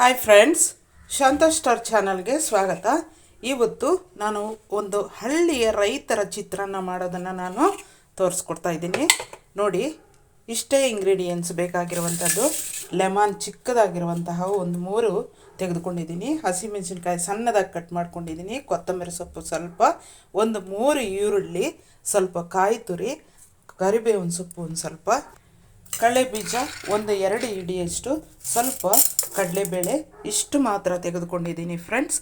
Hi friends, ಶಾಂತ star ಚಾನಲ್ಗೆ ಸ್ವಾಗತ. ಇವತ್ತು ನಾನು ಒಂದು ಹಳ್ಳಿಯ ರೈತರ ಚಿತ್ರಾನ್ನ ಮಾಡೋದನ್ನು ನಾನು ತೋರಿಸ್ಕೊಡ್ತಾ ಇದ್ದೀನಿ. ನೋಡಿ, ಇಷ್ಟೇ ಇಂಗ್ರೀಡಿಯೆಂಟ್ಸ್ ಬೇಕಾಗಿರುವಂಥದ್ದು. ಲೆಮನ್ ಚಿಕ್ಕದಾಗಿರುವಂತಹ ಒಂದು 3 ತೆಗೆದುಕೊಂಡಿದ್ದೀನಿ. ಹಸಿಮೆಣಸಿನ್ಕಾಯಿ ಸಣ್ಣದಾಗಿ ಕಟ್ ಮಾಡ್ಕೊಂಡಿದ್ದೀನಿ. ಕೊತ್ತಂಬರಿ ಸೊಪ್ಪು ಸ್ವಲ್ಪ, ಒಂದು 3 ಈರುಳ್ಳಿ, ಸ್ವಲ್ಪ ಕಾಯಿ ತುರಿ, ಕರಿಬೇವಿನ ಸೊಪ್ಪು ಒಂದು ಸ್ವಲ್ಪ, ಕಡಲೆ ಬೀಜ ಒಂದು 2 ಹಿಡಿಯಷ್ಟು, ಸ್ವಲ್ಪ ಕಡಲೆಬೇಳೆ, ಇಷ್ಟು ಮಾತ್ರ ತೆಗೆದುಕೊಂಡಿದ್ದೀನಿ ಫ್ರೆಂಡ್ಸ್.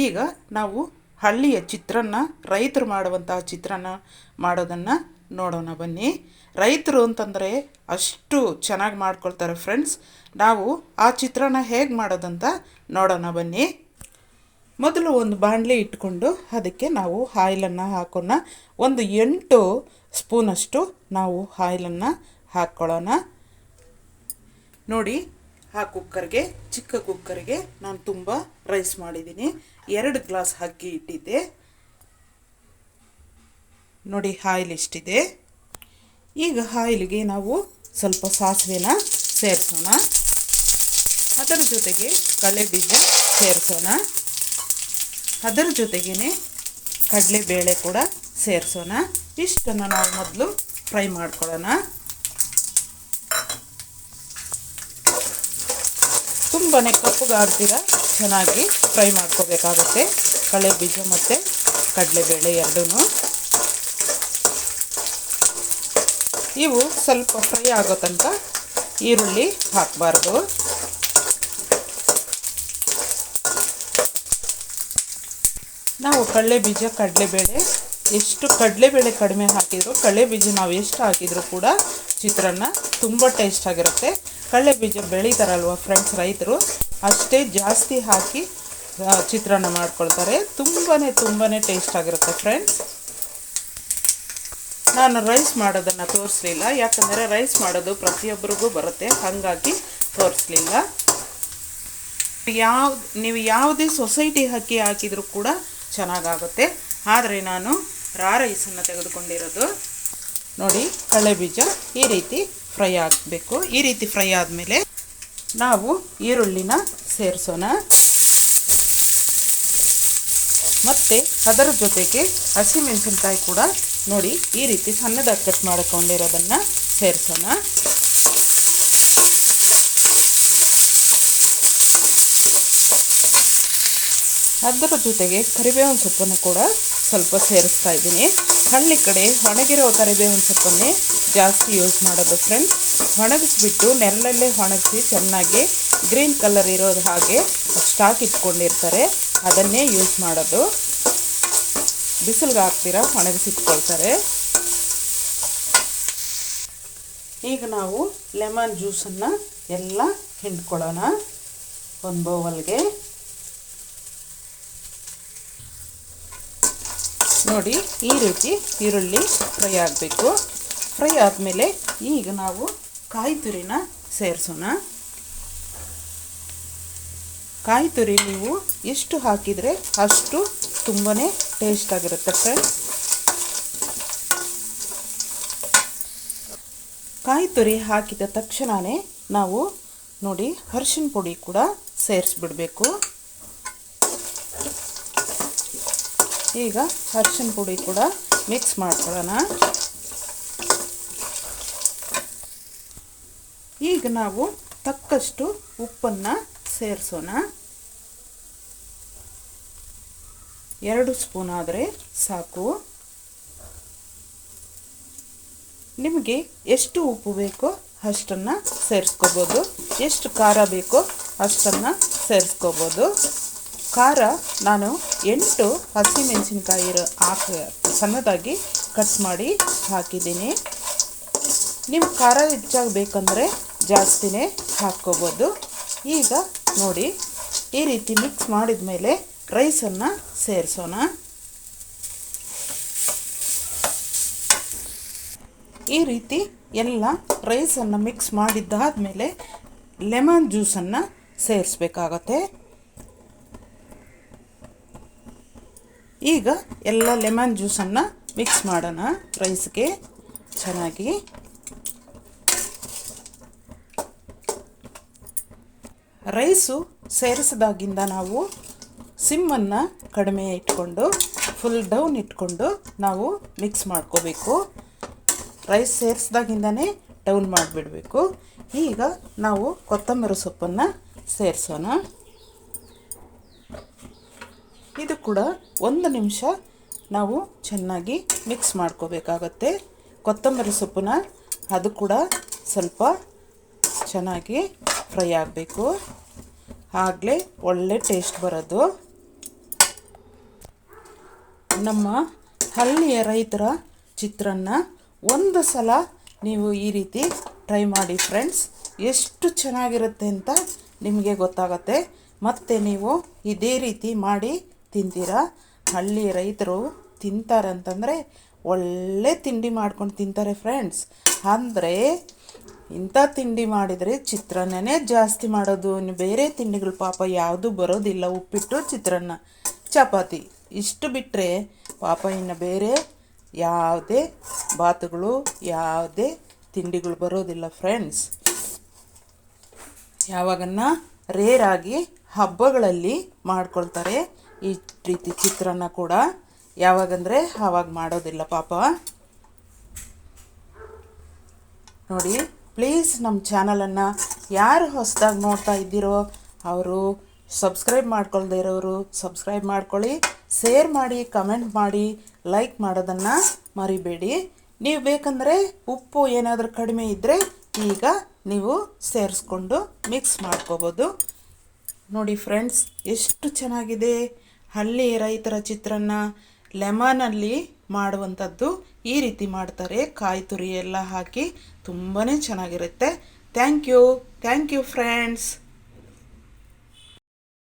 ಈಗ ನಾವು ಹಳ್ಳಿಯ ಚಿತ್ರಾನ್ನ, ರೈತರು ಮಾಡುವಂತಹ ಚಿತ್ರಾನ್ನ ಮಾಡೋದನ್ನು ನೋಡೋಣ ಬನ್ನಿ. ರೈತರು ಅಂತಂದರೆ ಅಷ್ಟು ಚೆನ್ನಾಗಿ ಮಾಡ್ಕೊಳ್ತಾರೆ ಫ್ರೆಂಡ್ಸ್. ನಾವು ಆ ಚಿತ್ರಾನ್ನ ಹೇಗೆ ಮಾಡೋದಂತ ನೋಡೋಣ ಬನ್ನಿ. ಮೊದಲು ಒಂದು ಬಾಣಲೆ ಇಟ್ಕೊಂಡು ಅದಕ್ಕೆ ನಾವು ಆಯಿಲನ್ನು ಹಾಕೋಣ. ಒಂದು 8 ಸ್ಪೂನಷ್ಟು ನಾವು ಆಯಿಲನ್ನು ಹಾಕ್ಕೊಳ್ಳೋಣ. ನೋಡಿ, ಆ ಕುಕ್ಕರ್ಗೆ, ಚಿಕ್ಕ ಕುಕ್ಕರ್ಗೆ ನಾನು ತುಂಬ ರೈಸ್ ಮಾಡಿದ್ದೀನಿ. 2 ಗ್ಲಾಸ್ ಅಕ್ಕಿ ಇಟ್ಟಿದ್ದೆ. ನೋಡಿ, ಆಯಿಲ್ ಇಷ್ಟಿದೆ. ಈಗ ಆಯಿಲ್ಗೆ ನಾವು ಸ್ವಲ್ಪ ಸಾಸಿವೆನ ಸೇರಿಸೋಣ. ಅದರ ಜೊತೆಗೆ ಕಡಲೆ ಬೀಜ ಸೇರಿಸೋಣ. ಅದರ ಜೊತೆಗೇ ಕಡಲೆಬೇಳೆ ಕೂಡ ಸೇರಿಸೋಣ. ಇಷ್ಟನ್ನು ನಾವು ಮೊದಲು ಫ್ರೈ ಮಾಡ್ಕೊಳ್ಳೋಣ. ತುಂಬಾ ಕಪ್ಪುಗಾಗ್ದಿರ ಚೆನ್ನಾಗಿ ಫ್ರೈ ಮಾಡ್ಕೋಬೇಕಾಗುತ್ತೆ ಕಡಲೆ ಬೀಜ ಮತ್ತು ಕಡಲೆಬೇಳೆ ಎರಡೂ. ಇವು ಸ್ವಲ್ಪ ಫ್ರೈ ಆಗೋ ತನಕ ಈರುಳ್ಳಿ ಹಾಕಬಾರ್ದು. ನಾವು ಕಡಲೆ ಬೀಜ ಕಡಲೆಬೇಳೆ ಎಷ್ಟು ಕಡಲೆಬೇಳೆ ಕಡಿಮೆ ಹಾಕಿದ್ರು, ಕಡಲೆ ಬೀಜ ನಾವು ಎಷ್ಟು ಹಾಕಿದರೂ ಕೂಡ ಚಿತ್ರಾನ್ನ ತುಂಬ ಟೇಸ್ಟ್ ಆಗಿರುತ್ತೆ. ಕಡಲೆ ಬೀಜ ಬೆಳೀತಾರಲ್ವ ಫ್ರೆಂಡ್ಸ್ ರೈತರು, ಅಷ್ಟೇ ಜಾಸ್ತಿ ಹಾಕಿ ಚಿತ್ರಾನ್ನ ಮಾಡ್ಕೊಳ್ತಾರೆ. ತುಂಬಾ ಟೇಸ್ಟ್ ಆಗಿರುತ್ತೆ ಫ್ರೆಂಡ್ಸ್. ನಾನು ರೈಸ್ ಮಾಡೋದನ್ನು ತೋರಿಸಲಿಲ್ಲ, ಯಾಕಂದರೆ ರೈಸ್ ಮಾಡೋದು ಪ್ರತಿಯೊಬ್ಬರಿಗೂ ಬರುತ್ತೆ, ಹಾಗಾಗಿ ತೋರಿಸಲಿಲ್ಲ. ನೀವು ಯಾವುದೇ ಸೊಸೈಟಿ ಅಕ್ಕಿ ಹಾಕಿದರೂ ಕೂಡ ಚೆನ್ನಾಗಾಗುತ್ತೆ. ಆದರೆ ನಾನು ರೈಸನ್ನು ತೆಗೆದುಕೊಂಡಿರೋದು. ನೋಡಿ, ಕಡಲೆ ಬೀಜ ಈ ರೀತಿ ಫ್ರೈ ಆಗಬೇಕು. ಈ ರೀತಿ ಫ್ರೈ ಆದಮೇಲೆ ನಾವು ಈರುಳ್ಳಿನ ಸೇರಿಸೋಣ. ಮತ್ತು ಅದರ ಜೊತೆಗೆ ಹಸಿಮೆಣಸಿನ್ಕಾಯಿ ಕೂಡ ನೋಡಿ ಈ ರೀತಿ ಸಣ್ಣದಾಗಿ ಕಟ್ ಮಾಡಿಕೊಂಡಿರೋದನ್ನು ಸೇರಿಸೋಣ. ಅದರ ಜೊತೆಗೆ ಕರಿಬೇವಿನ ಸೊಪ್ಪನ್ನು ಕೂಡ ಸ್ವಲ್ಪ ಸೇರಿಸ್ತಾ ಇದ್ದೀನಿ. ಹಳ್ಳಿ ಕಡೆ ಒಣಗಿರೋ ಕರಿಬೇವಿನ ಸೊಪ್ಪನ್ನೇ ಜಾಸ್ತಿ ಯೂಸ್ ಮಾಡೋದು ಫ್ರೆಂಡ್ಸ್. ಒಣಗಿಸ್ಬಿಟ್ಟು ನೆರಳಲ್ಲೇ ಒಣಗಿಸಿ ಚೆನ್ನಾಗಿ ಗ್ರೀನ್ ಕಲರ್ ಇರೋದು ಹಾಗೆ ಸ್ಟಾಕ್ ಇಟ್ಕೊಂಡಿರ್ತಾರೆ, ಅದನ್ನೇ ಯೂಸ್ ಮಾಡೋದು. ಬಿಸಿಲಿಗೆ ಹಾಕ್ತೀರಾ ಒಣಗಿಸಿಟ್ಕೊಳ್ತಾರೆ. ಈಗ ನಾವು ಲೆಮನ್ ಜ್ಯೂಸನ್ನು ಎಲ್ಲ ಹಿಂಡ್ಕೊಳ್ಳೋಣ ಒಂದು ಬೌಲ್ಗೆ. ನೋಡಿ, ಈ ರೀತಿ ಈರುಳ್ಳಿ ಫ್ರೈ ಆಗಬೇಕು. ಫ್ರೈ ಆದಮೇಲೆ ಈಗ ನಾವು ಕಾಯಿ ತುರಿನ ಸೇರಿಸೋಣ. ಕಾಯಿ ತುರಿ ನೀವು ಎಷ್ಟು ಹಾಕಿದರೆ ಅಷ್ಟು ತುಂಬಾ ಟೇಸ್ಟ್ ಆಗಿರುತ್ತೆ ಫ್ರೆಂಡ್ಸ್. ಕಾಯಿ ತುರಿ ಹಾಕಿದ ತಕ್ಷಣವೇ ನಾವು ನೋಡಿ ಅರಿಶಿನ ಪುಡಿ ಕೂಡ ಸೇರಿಸ್ಬಿಡಬೇಕು. ಈಗ ಅರಿಶಿನ ಪುಡಿ ಕೂಡ ಮಿಕ್ಸ್ ಮಾಡ್ಕೊಳ್ಳೋಣ. ಈಗ ನಾವು ತಕ್ಕಷ್ಟು ಉಪ್ಪನ್ನು ಸೇರಿಸೋಣ. 2 ಸ್ಪೂನ್ ಆದರೆ ಸಾಕು. ನಿಮಗೆ ಎಷ್ಟು ಉಪ್ಪು ಬೇಕೋ ಅಷ್ಟನ್ನು ಸೇರಿಸ್ಕೋಬೋದು, ಎಷ್ಟು ಖಾರ ಬೇಕೋ ಅಷ್ಟನ್ನು ಸೇರಿಸ್ಕೋಬೋದು. ಖಾರ ನಾನು 8 ಹಸಿಮೆಣಸಿನ್ಕಾಯಿ ಸಣ್ಣದಾಗಿ ಕಟ್ ಮಾಡಿ ಹಾಕಿದ್ದೀನಿ. ನೀವು ಖಾರ ಹೆಚ್ಚಾಗಿ ಬೇಕಂದರೆ ಜಾಸ್ತಿನೇ ಹಾಕ್ಕೋಬೋದು. ಈಗ ನೋಡಿ, ಈ ರೀತಿ ಮಿಕ್ಸ್ ಮಾಡಿದ ಮೇಲೆ ರೈಸನ್ನು ಸೇರಿಸೋಣ. ಈ ರೀತಿ ಎಲ್ಲ ರೈಸನ್ನು ಮಿಕ್ಸ್ ಮಾಡಿದ್ದಾದಮೇಲೆ ಲೆಮನ್ ಜ್ಯೂಸನ್ನು ಸೇರಿಸ್ಬೇಕಾಗತ್ತೆ. ಈಗ ಎಲ್ಲ ಲೆಮನ್ ಜ್ಯೂಸನ್ನು ಮಿಕ್ಸ್ ಮಾಡೋಣ ರೈಸ್ಗೆ ಚೆನ್ನಾಗಿ. ರೈಸು ಸೇರಿಸಿದಾಗಿಂದ ನಾವು ಸಿಮ್ಮನ್ನು ಕಡಿಮೆ ಇಟ್ಕೊಂಡು ಫುಲ್ ಡೌನ್ ಇಟ್ಕೊಂಡು ನಾವು ಮಿಕ್ಸ್ ಮಾಡ್ಕೋಬೇಕು. ರೈಸ್ ಸೇರಿಸಿದಾಗಿಂದನೇ ಡೌನ್ ಮಾಡಿಬಿಡಬೇಕು. ಈಗ ನಾವು ಕೊತ್ತಂಬರಿ ಸೊಪ್ಪನ್ನು ಸೇರಿಸೋಣ. ಇದು ಕೂಡ 1 ನಿಮಿಷ ನಾವು ಚೆನ್ನಾಗಿ ಮಿಕ್ಸ್ ಮಾಡ್ಕೋಬೇಕಾಗತ್ತೆ. ಕೊತ್ತಂಬರಿ ಸೊಪ್ಪನ್ನ ಅದು ಕೂಡ ಸ್ವಲ್ಪ ಚೆನ್ನಾಗಿ ಫ್ರೈ ಆಗಬೇಕು, ಆಗಲೇ ಒಳ್ಳೆ ಟೇಸ್ಟ್ ಬರೋದು. ನಮ್ಮ ಹಳ್ಳಿಯ ರೈತರ ಚಿತ್ರಾನ್ನ ಒಂದು ಸಲ ನೀವು ಈ ರೀತಿ ಟ್ರೈ ಮಾಡಿ ಫ್ರೆಂಡ್ಸ್, ಎಷ್ಟು ಚೆನ್ನಾಗಿರುತ್ತೆ ಅಂತ ನಿಮಗೆ ಗೊತ್ತಾಗತ್ತೆ. ಮತ್ತು ನೀವು ಇದೇ ರೀತಿ ಮಾಡಿ ತಿಂತೀರಾ. ಹಳ್ಳಿ ರೈತರು ತಿಂತಾರಂತಂದರೆ ಒಳ್ಳೆ ತಿಂಡಿ ಮಾಡ್ಕೊಂಡು ತಿಂತಾರೆ ಫ್ರೆಂಡ್ಸ್. ಅಂದರೆ ಇಂಥ ತಿಂಡಿ ಮಾಡಿದರೆ ಚಿತ್ರಾನ್ನನೇ ಜಾಸ್ತಿ ಮಾಡೋದು, ಬೇರೆ ತಿಂಡಿಗಳು ಪಾಪ ಯಾವುದೂ ಬರೋದಿಲ್ಲ. ಉಪ್ಪಿಟ್ಟು, ಚಿತ್ರಾನ್ನ, ಚಪಾತಿ ಇಷ್ಟು ಬಿಟ್ಟರೆ ಪಾಪ ಇನ್ನು ಬೇರೆ ಯಾವುದೇ ಬಾತುಗಳು ಯಾವುದೇ ತಿಂಡಿಗಳು ಬರೋದಿಲ್ಲ ಫ್ರೆಂಡ್ಸ್. ಯಾವಾಗನ್ನ ರೇರಾಗಿ ಹಬ್ಬಗಳಲ್ಲಿ ಮಾಡ್ಕೊಳ್ತಾರೆ ಈ ರೀತಿ ಚಿತ್ರಾನ್ನ ಕೂಡ. ಯಾವಾಗಂದರೆ ಆವಾಗ ಮಾಡೋದಿಲ್ಲ ಪಾಪ. ನೋಡಿ ಪ್ಲೀಸ್ ನಮ್ಮ ಚಾನಲನ್ನು ಯಾರು ಹೊಸದಾಗಿ ನೋಡ್ತಾ ಇದ್ದೀರೋ ಅವರು ಸಬ್ಸ್ಕ್ರೈಬ್ ಮಾಡ್ಕೊಳ್ದೇ ಇರೋರು ಸಬ್ಸ್ಕ್ರೈಬ್ ಮಾಡ್ಕೊಳ್ಳಿ, ಶೇರ್ ಮಾಡಿ, ಕಮೆಂಟ್ ಮಾಡಿ, ಲೈಕ್ ಮಾಡೋದನ್ನು ಮರಿಬೇಡಿ. ನೀವು ಬೇಕಂದರೆ ಉಪ್ಪು ಏನಾದರೂ ಕಡಿಮೆ ಇದ್ದರೆ ಈಗ ನೀವು ಸೇರಿಸ್ಕೊಂಡು ಮಿಕ್ಸ್ ಮಾಡ್ಕೋಬೋದು. ನೋಡಿ ಫ್ರೆಂಡ್ಸ್, ಎಷ್ಟು ಚೆನ್ನಾಗಿದೆ ಹಳ್ಳಿ ರೈತರ ಚಿತ್ರಾನ್ನ. ಲೆಮನಲ್ಲಿ ಮಾಡುವಂಥದ್ದು ಈ ರೀತಿ ಮಾಡ್ತಾರೆ, ಕಾಯಿ ತುರಿ ಎಲ್ಲ ಹಾಕಿ ತುಂಬಾ ಚೆನ್ನಾಗಿರುತ್ತೆ. Thank you friends.